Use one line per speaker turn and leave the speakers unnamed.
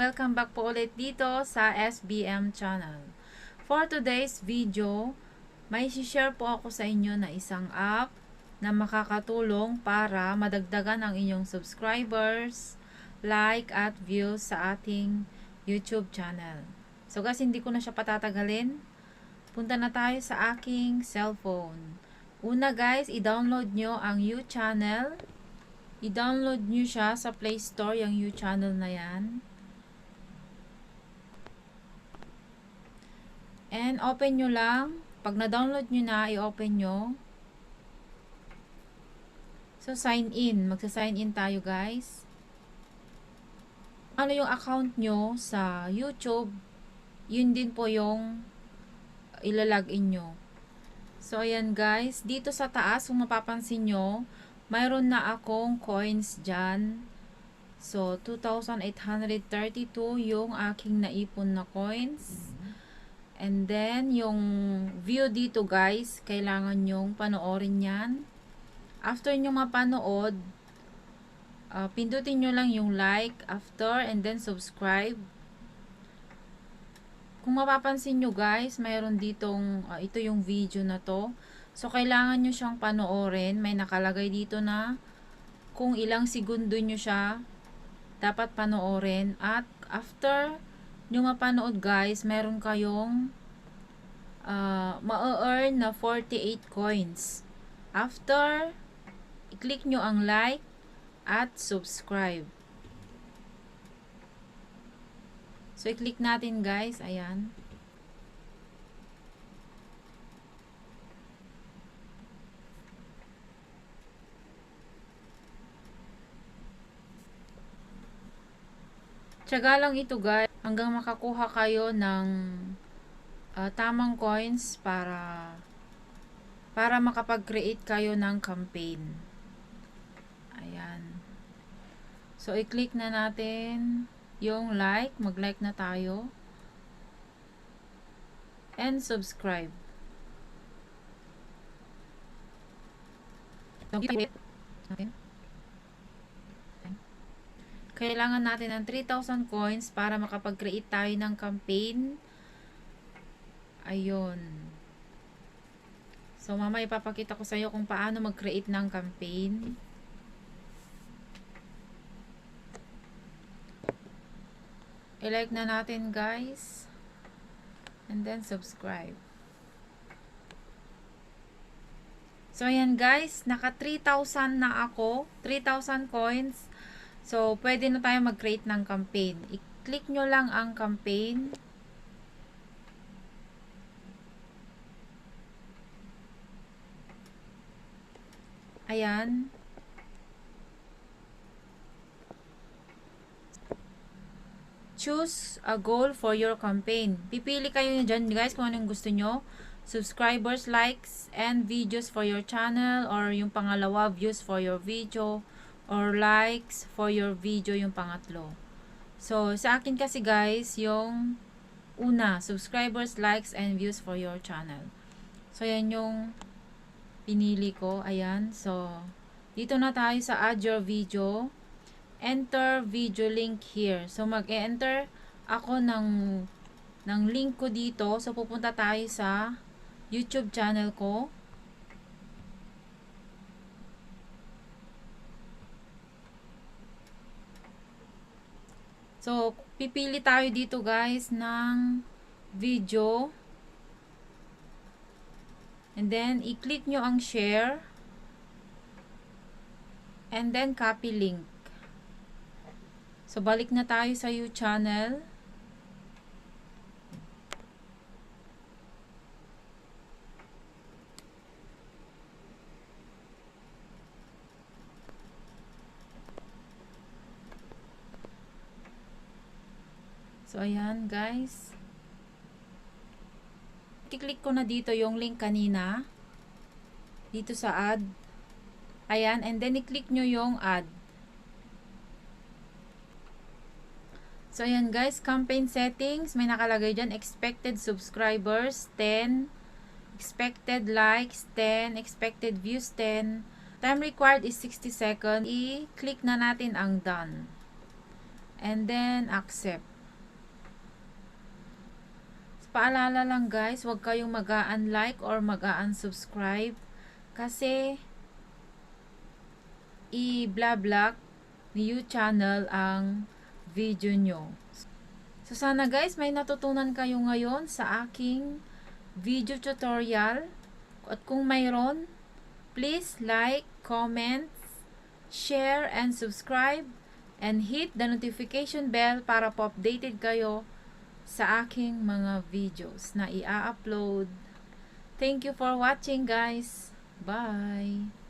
Welcome back po ulit dito sa SBM channel. For today's video, may share po ako sa inyo na isang app na makakatulong para madagdagan ang inyong subscribers, like at views sa ating YouTube channel. So guys, hindi ko na siya patatagalin. Punta na tayo sa aking cellphone. Una guys, i-download nyo ang U-Channel. I-download nyo siya sa Play Store, yung U-Channel na yan. And open nyo lang. Pag na-download nyo na, i-open nyo. So, sign in. Magsa-sign in tayo guys. Ano yung account nyo sa YouTube, yun din po yung ilalagin nyo. So, ayan guys. Dito sa taas, kung mapapansin nyo, mayroon na akong coins dyan. So, 2,832 yung aking naipon na coins. And then, yung view dito guys, kailangan nyong panoorin yan. After nyo mapanood, pindutin nyo lang yung like after and then subscribe. Kung mapapansin nyo guys, mayroon ditong, ito yung video na to. So, kailangan nyo siyang panoorin. May nakalagay dito na kung ilang segundo nyo siya dapat panoorin. At after nyo mapanood guys, meron kayong ma-earn na 48 coins. After, i-click nyo ang like at subscribe. So, i-click natin guys. Ayan. Tiyaga lang ito guys hanggang makakuha kayo ng tamang coins para makapag-create kayo ng campaign. Ayan. So, i-click na natin yung like. Mag-like na tayo. And subscribe. Okay. Kailangan natin ng 3,000 coins para makapag-create tayo ng campaign. Ayun. So, mamaya ipapakita ko sa iyo kung paano mag-create ng campaign. I-like na natin guys. And then subscribe. So, ayan guys. Naka 3,000 na ako. 3,000 coins. So, pwede na tayo mag-create ng campaign. I-click nyo lang ang campaign. Ayan. Choose a goal for your campaign. Pipili kayo dyan guys kung anong gusto nyo. Subscribers, likes, and videos for your channel. Or yung pangalawa, views for your video. Or likes for your video yung pangatlo. So, sa akin kasi guys, yung una, subscribers, likes, and views for your channel. So, yan yung pinili ko. Ayan. So, dito na tayo sa add your video. Enter video link here. So, mag-enter ako ng link ko dito. So, pupunta tayo sa YouTube channel ko. So, pipili tayo dito guys ng video. And then, i-click nyo ang share. And then, copy link. So, balik na tayo sa U-Channel. So, ayan guys. I-click ko na dito yung link kanina. Dito sa add. Ayan. And then, i-click nyo yung add. So, ayan guys. Campaign settings. May nakalagay dyan. Expected subscribers, 10. Expected likes, 10. Expected views, 10. Time required is 60 seconds. I-click na natin ang done. And then, accept. paalala lang guys, huwag kayong mag-unlike or mag-unsubscribe kasi i-block ni YouTube channel ang video nyo. So sana guys, may natutunan kayo ngayon sa aking video tutorial. At kung mayroon, please like, comment, share, and subscribe. And hit the notification bell para po updated kayo sa aking mga videos na i-upload. Thank you for watching guys. Bye!